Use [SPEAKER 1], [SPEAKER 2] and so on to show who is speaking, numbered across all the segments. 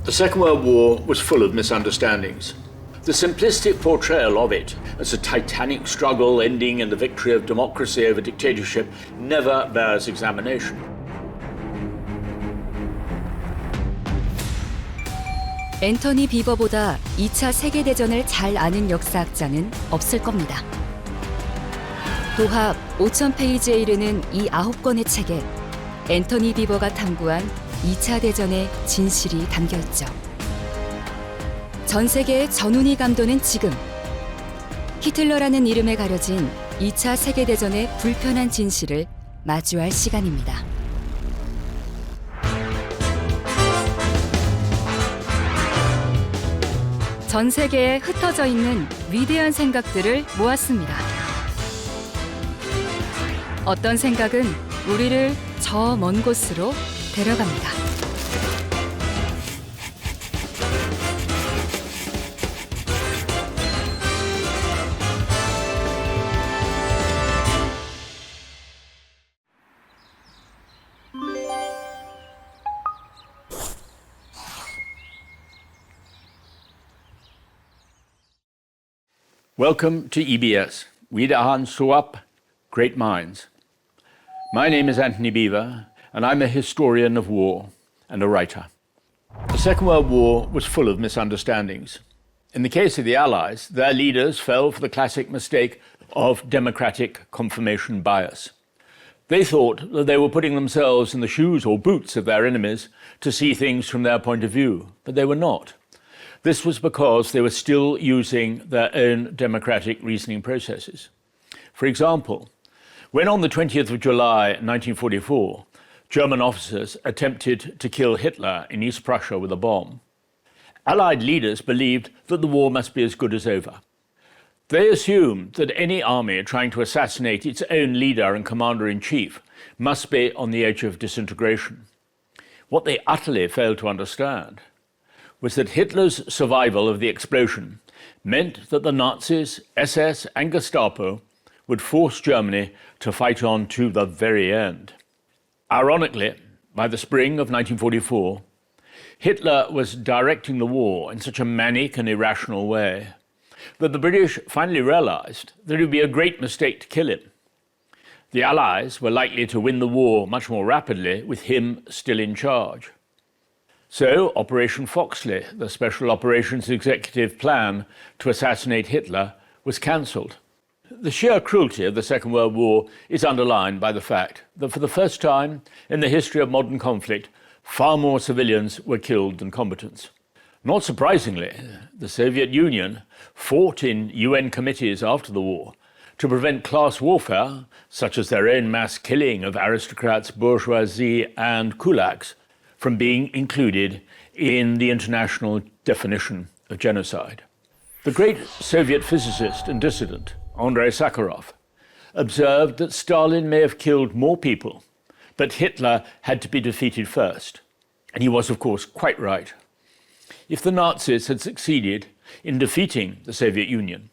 [SPEAKER 1] The Second World War was full of misunderstandings. The simplistic portrayal of it as a titanic struggle ending in the victory of democracy over dictatorship never bears examination.
[SPEAKER 2] 앤터니 비버보다 2차 세계대전을 잘 아는 역사학자는 없을 겁니다. 도합 5,000페이지에 이르는 이 9권의 책에 앤터니 비버가 탐구한 2차 대전의 진실이 담겨 있죠. 전 세계의 전운이 감도는 지금, 히틀러라는 이름에 가려진 2차 세계대전의 불편한 진실을 마주할 시간입니다. 전 세계에 흩어져 있는 위대한 생각들을 모았습니다. 어떤 생각은 우리를 저 먼 곳으로 데려갑니다.
[SPEAKER 1] Welcome to EBS, Wiederhören Suap, Great Minds. My name is Antony Beevor, and I'm a historian of war and a writer. The Second World War was full of misunderstandings. In the case of the Allies, their leaders fell for the classic mistake of democratic confirmation bias. They thought that they were putting themselves in the shoes or boots of their enemies to see things from their point of view, but they were not. This was because they were still using their own democratic reasoning processes. For example, when on the 20th of July 1944, German officers attempted to kill Hitler in East Prussia with a bomb, Allied leaders believed that the war must be as good as over. They assumed that any army trying to assassinate its own leader and commander-in-chief must be on the edge of disintegration. What they utterly failed to understand was that Hitler's survival of the explosion meant that the Nazis, SS and Gestapo would force Germany to fight on to the very end. Ironically, by the spring of 1944, Hitler was directing the war in such a manic and irrational way that the British finally realized that it would be a great mistake to kill him. The Allies were likely to win the war much more rapidly with him still in charge. So Operation Foxley, the Special Operations Executive plan to assassinate Hitler, was cancelled. The sheer cruelty of the Second World War is underlined by the fact that for the first time in the history of modern conflict, far more civilians were killed than combatants. Not surprisingly, the Soviet Union fought in UN committees after the war to prevent class warfare, such as their own mass killing of aristocrats, bourgeoisie and kulaks, from being included in the international definition of genocide. The great Soviet physicist and dissident, Andrei Sakharov, observed that Stalin may have killed more people, but Hitler had to be defeated first. And he was, of course, quite right. If the Nazis had succeeded in defeating the Soviet Union,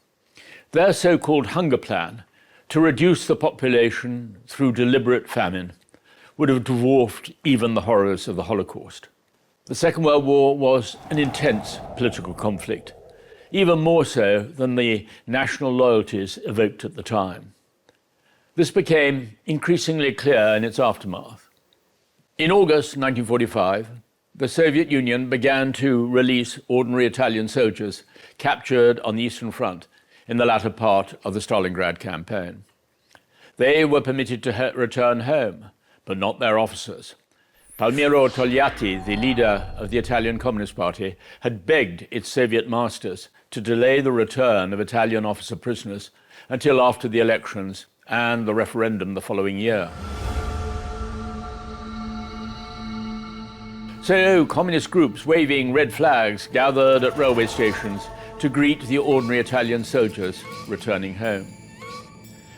[SPEAKER 1] their so-called hunger plan to reduce the population through deliberate famine would have dwarfed even the horrors of the Holocaust. The Second World War was an intense political conflict, even more so than the national loyalties evoked at the time. This became increasingly clear in its aftermath. In August 1945, the Soviet Union began to release ordinary Italian soldiers captured on the Eastern Front in the latter part of the Stalingrad campaign. They were permitted to return home, but not their officers. Palmiro Togliatti, the leader of the Italian Communist Party, had begged its Soviet masters to delay the return of Italian officer prisoners until after the elections and the referendum the following year. So communist groups waving red flags gathered at railway stations to greet the ordinary Italian soldiers returning home.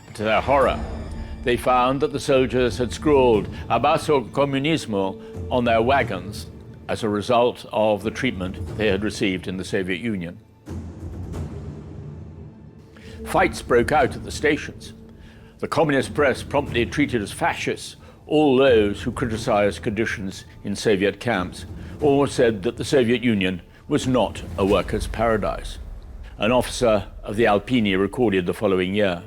[SPEAKER 1] But to their horror, they found that the soldiers had scrawled "Abbasso Comunismo" on their wagons as a result of the treatment they had received in the Soviet Union. Fights broke out at the stations. The communist press promptly treated as fascists all those who criticized conditions in Soviet camps, or said that the Soviet Union was not a workers' paradise. An officer of the Alpini recorded the following year.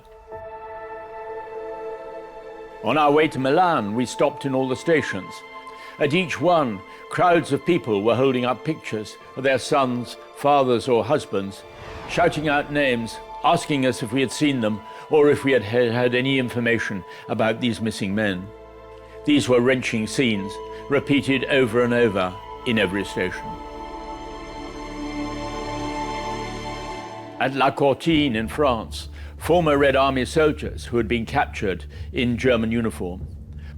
[SPEAKER 1] On our way to Milan, we stopped in all the stations. At each one, crowds of people were holding up pictures of their sons, fathers, or husbands, shouting out names, asking us if we had seen them or if we had had any information about these missing men. These were wrenching scenes, repeated over and over in every station. At La Courtine in France, former Red Army soldiers who had been captured in German uniform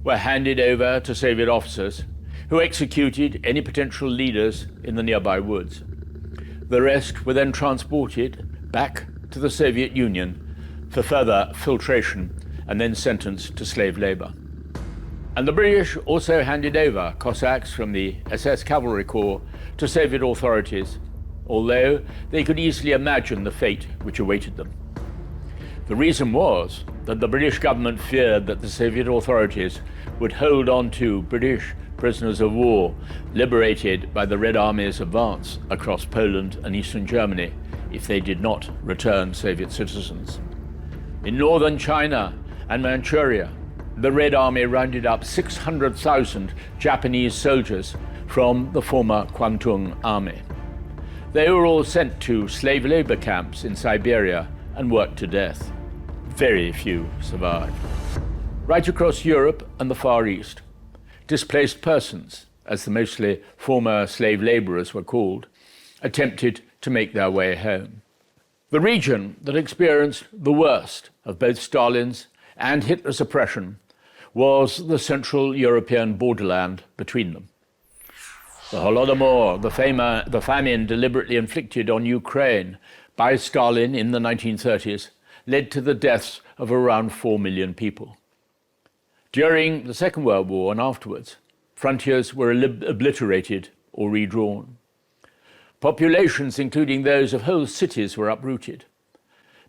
[SPEAKER 1] were handed over to Soviet officers who executed any potential leaders in the nearby woods. The rest were then transported back to the Soviet Union for further filtration and then sentenced to slave labor. And the British also handed over Cossacks from the SS Cavalry Corps to Soviet authorities, although they could easily imagine the fate which awaited them. The reason was that the British government feared that the Soviet authorities would hold on to British prisoners of war liberated by the Red Army's advance across Poland and Eastern Germany if they did not return Soviet citizens. In northern China and Manchuria, the Red Army rounded up 600,000 Japanese soldiers from the former Kwantung Army. They were all sent to slave labor camps in Siberia and worked to death. Very few survived. Right across Europe and the Far East, displaced persons, as the mostly former slave laborers were called, attempted to make their way home. The region that experienced the worst of both Stalin's and Hitler's oppression was the Central European borderland between them. The Holodomor, the famine deliberately inflicted on Ukraine by Stalin in the 1930s, led to the deaths of around 4 million people. During the Second World War and afterwards, frontiers were obliterated or redrawn. Populations, including those of whole cities, were uprooted.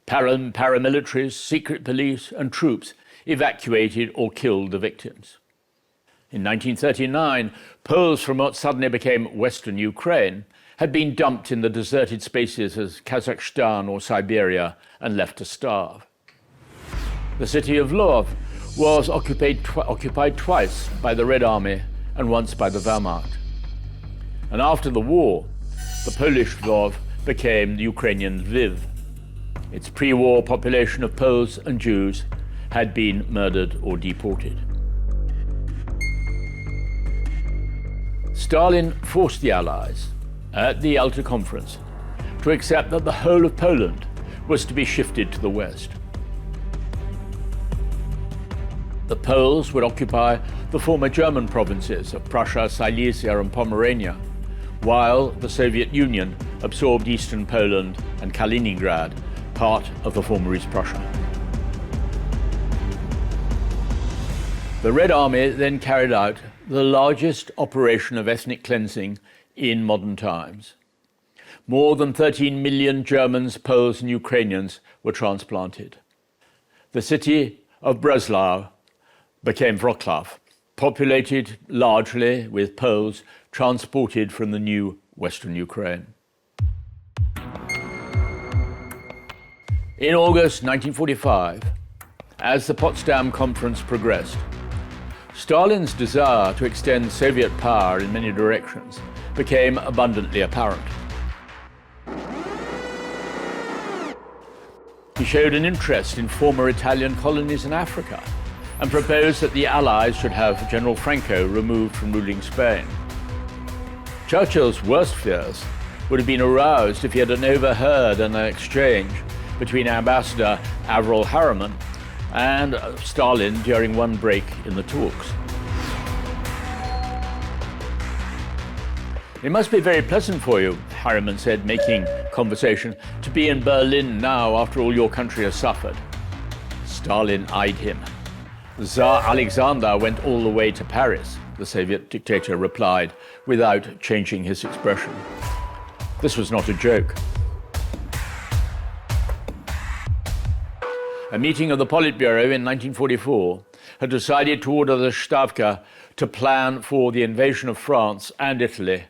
[SPEAKER 1] Paramilitaries, secret police, and troops evacuated or killed the victims. In 1939, Poles from what suddenly became Western Ukraine had been dumped in the deserted spaces of Kazakhstan or Siberia and left to starve. The city of Lvov was occupied twice by the Red Army and once by the Wehrmacht. And after the war, the Polish Lvov became the Ukrainian Lviv. Its pre-war population of Poles and Jews had been murdered or deported. Stalin forced the Allies at the Yalta Conference to accept that the whole of Poland was to be shifted to the west. The Poles would occupy the former German provinces of Prussia, Silesia, and Pomerania, while the Soviet Union absorbed eastern Poland and Kaliningrad, part of the former East Prussia. The Red Army then carried out the largest operation of ethnic cleansing in modern times. More than 13 million Germans, Poles, and Ukrainians were transplanted. The city of Breslau became Wrocław, populated largely with Poles transported from the new Western Ukraine. In August 1945, as the Potsdam Conference progressed, Stalin's desire to extend Soviet power in many directions became abundantly apparent. He showed an interest in former Italian colonies in Africa and proposed that the Allies should have General Franco removed from ruling Spain. Churchill's worst fears would have been aroused if he had overheard an exchange between Ambassador Averell Harriman and Stalin during one break in the talks. It must be very pleasant for you, Harriman said, making conversation, to be in Berlin now after all your country has suffered. Stalin eyed him. Tsar Alexander went all the way to Paris, the Soviet dictator replied, without changing his expression. This was not a joke. A meeting of the Politburo in 1944 had decided to order the Stavka to plan for the invasion of France and Italy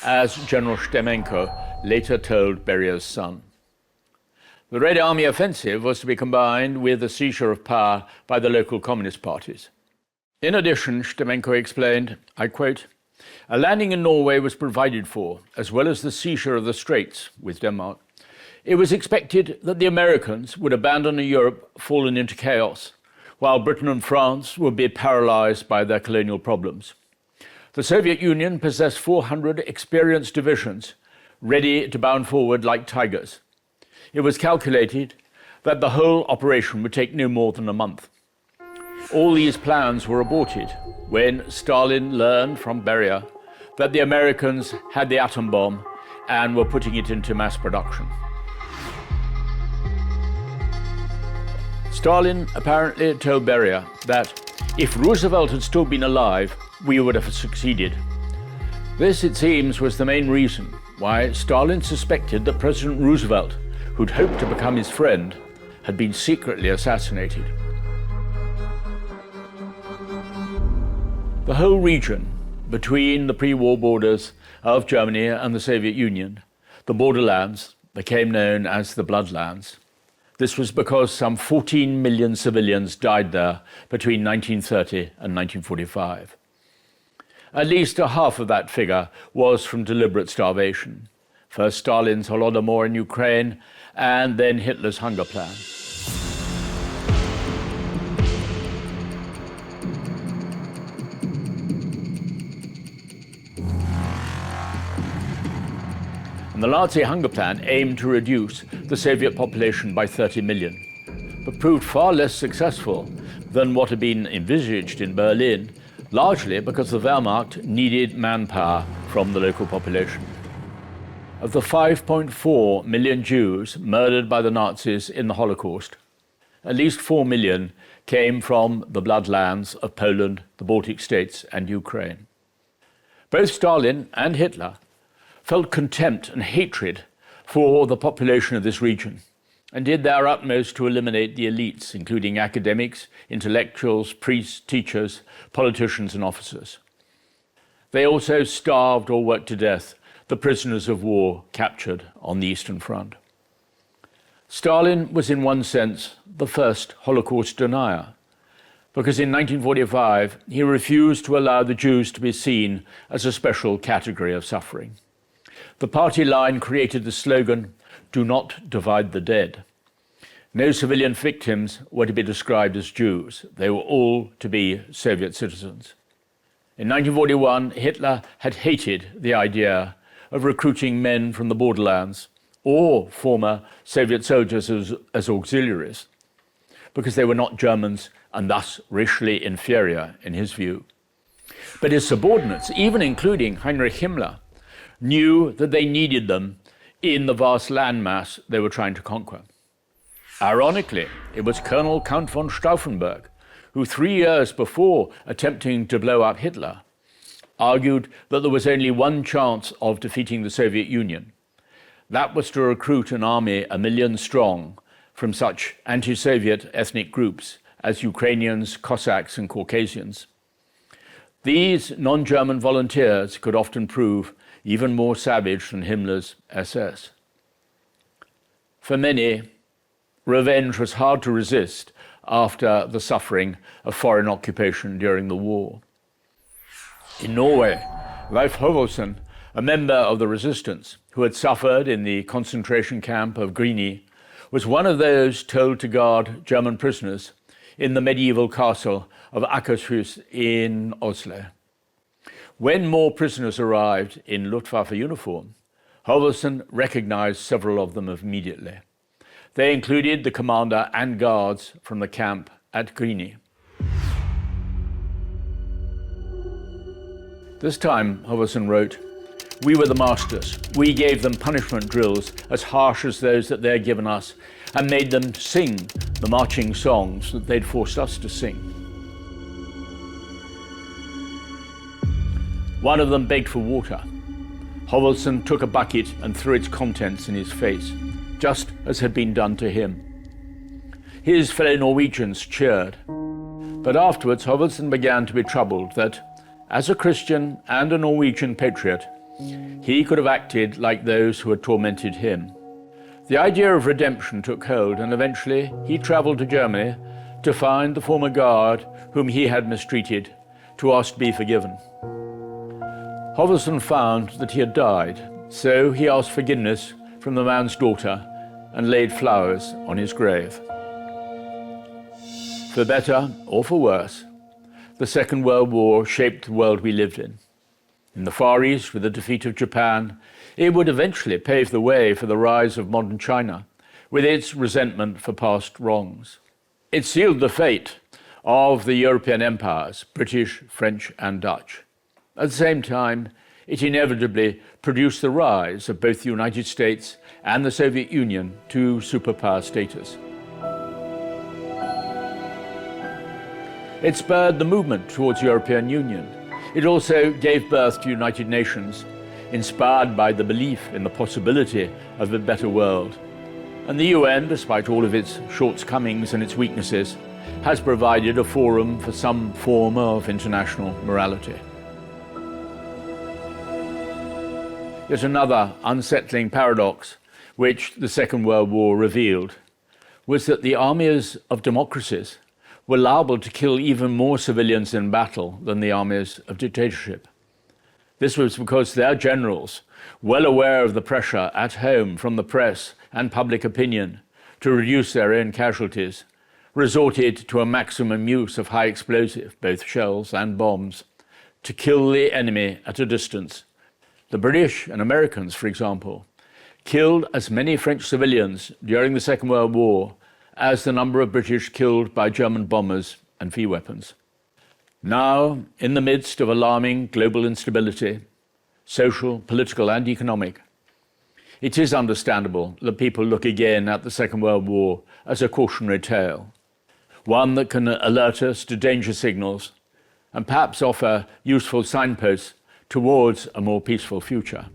[SPEAKER 1] as General Stemenko later told Beria's son. The Red Army offensive was to be combined with the seizure of power by the local communist parties. In addition, Stemenko explained, I quote, "A landing in Norway was provided for, as well as the seizure of the Straits with Denmark. It was expected that the Americans would abandon a Europe fallen into chaos, while Britain and France would be paralyzed by their colonial problems. The Soviet Union possessed 400 experienced divisions, ready to bound forward like tigers. It was calculated that the whole operation would take no more than a month. All these plans were aborted when Stalin learned from Beria that the Americans had the atom bomb and were putting it into mass production." Stalin apparently told Beria that if Roosevelt had still been alive, we would have succeeded. This, it seems, was the main reason why Stalin suspected that President Roosevelt, who'd hoped to become his friend, had been secretly assassinated. The whole region between the pre-war borders of Germany and the Soviet Union, the borderlands, became known as the Bloodlands. This was because some 14 million civilians died there between 1930 and 1945. At least a half of that figure was from deliberate starvation. First Stalin's Holodomor in Ukraine, and then Hitler's hunger plan. And the Nazi hunger plan aimed to reduce the Soviet population by 30 million, but proved far less successful than what had been envisaged in Berlin, largely because the Wehrmacht needed manpower from the local population. Of the 5.4 million Jews murdered by the Nazis in the Holocaust, at least 4 million came from the bloodlands of Poland, the Baltic states, and Ukraine. Both Stalin and Hitler felt contempt and hatred for the population of this region and did their utmost to eliminate the elites, including academics, intellectuals, priests, teachers, politicians, and officers. They also starved or worked to death the prisoners of war captured on the Eastern Front. Stalin was in one sense the first Holocaust denier, because in 1945 he refused to allow the Jews to be seen as a special category of suffering. The party line created the slogan, "Do not divide the dead." No civilian victims were to be described as Jews. They were all to be Soviet citizens. In 1941, Hitler had hated the idea of recruiting men from the borderlands or former Soviet soldiers as auxiliaries, because they were not Germans and thus racially inferior in his view. But his subordinates, even including Heinrich Himmler, knew that they needed them in the vast landmass they were trying to conquer. Ironically, it was Colonel Count von Stauffenberg who 3 years before attempting to blow up Hitler argued that there was only one chance of defeating the Soviet Union. That was to recruit an army 1 million strong from such anti-Soviet ethnic groups as Ukrainians, Cossacks, and Caucasians. These non-German volunteers could often prove even more savage than Himmler's SS. For many, revenge was hard to resist after the suffering of foreign occupation during the war. In Norway, Leif Hovelsen, a member of the resistance who had suffered in the concentration camp of Grini, was one of those told to guard German prisoners in the medieval castle of Akershus in Oslo. When more prisoners arrived in Luftwaffe uniform, Hovelsen recognized several of them immediately. They included the commander and guards from the camp at Grini. This time, Hovelsen wrote, "We were the masters. We gave them punishment drills as harsh as those that they had given us and made them sing the marching songs that they'd forced us to sing." One of them begged for water. Hovelsen took a bucket and threw its contents in his face, just as had been done to him. His fellow Norwegians cheered. But afterwards, Hovelsen began to be troubled that, as a Christian and a Norwegian patriot, he could have acted like those who had tormented him. The idea of redemption took hold, and eventually he traveled to Germany to find the former guard whom he had mistreated, to ask to be forgiven. Hoverson found that he had died, so he asked forgiveness from the man's daughter and laid flowers on his grave. For better or for worse, the Second World War shaped the world we lived in. In the Far East, with the defeat of Japan, it would eventually pave the way for the rise of modern China, with its resentment for past wrongs. It sealed the fate of the European empires, British, French, and Dutch. At the same time, it inevitably produced the rise of both the United States and the Soviet Union to superpower status. It spurred the movement towards European Union. It also gave birth to United Nations, inspired by the belief in the possibility of a better world. And the UN, despite all of its shortcomings and its weaknesses, has provided a forum for some form of international morality. Yet another unsettling paradox which the Second World War revealed was that the armies of democracies were liable to kill even more civilians in battle than the armies of dictatorship. This was because their generals, well aware of the pressure at home from the press and public opinion to reduce their own casualties, resorted to a maximum use of high explosive, both shells and bombs, to kill the enemy at a distance. The British and Americans, for example, killed as many French civilians during the Second World War as the number of British killed by German bombers and V weapons. Now, in the midst of alarming global instability, social, political, and economic, it is understandable that people look again at the Second World War as a cautionary tale, one that can alert us to danger signals and perhaps offer useful signposts towards a more peaceful future.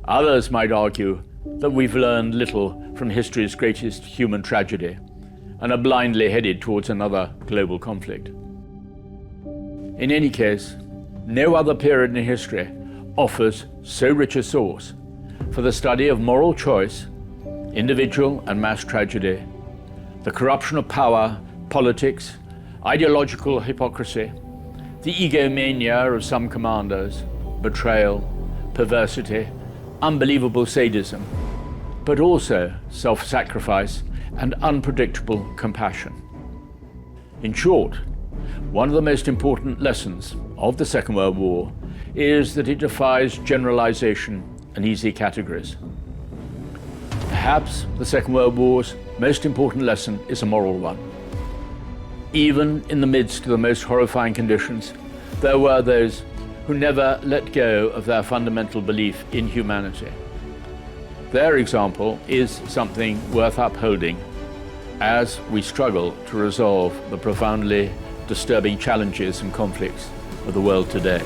[SPEAKER 1] Others might argue that we've learned little from history's greatest human tragedy and are blindly headed towards another global conflict. In any case, no other period in history offers so rich a source for the study of moral choice, individual and mass tragedy, the corruption of power, politics, ideological hypocrisy, the egomania of some commanders, betrayal, perversity, unbelievable sadism, but also self-sacrifice and unpredictable compassion. In short, one of the most important lessons of the Second World War is that it defies generalization and easy categories. Perhaps the Second World War's most important lesson is a moral one. Even in the midst of the most horrifying conditions, there were those who never let go of their fundamental belief in humanity. Their example is something worth upholding as we struggle to resolve the profoundly disturbing challenges and conflicts of the world today.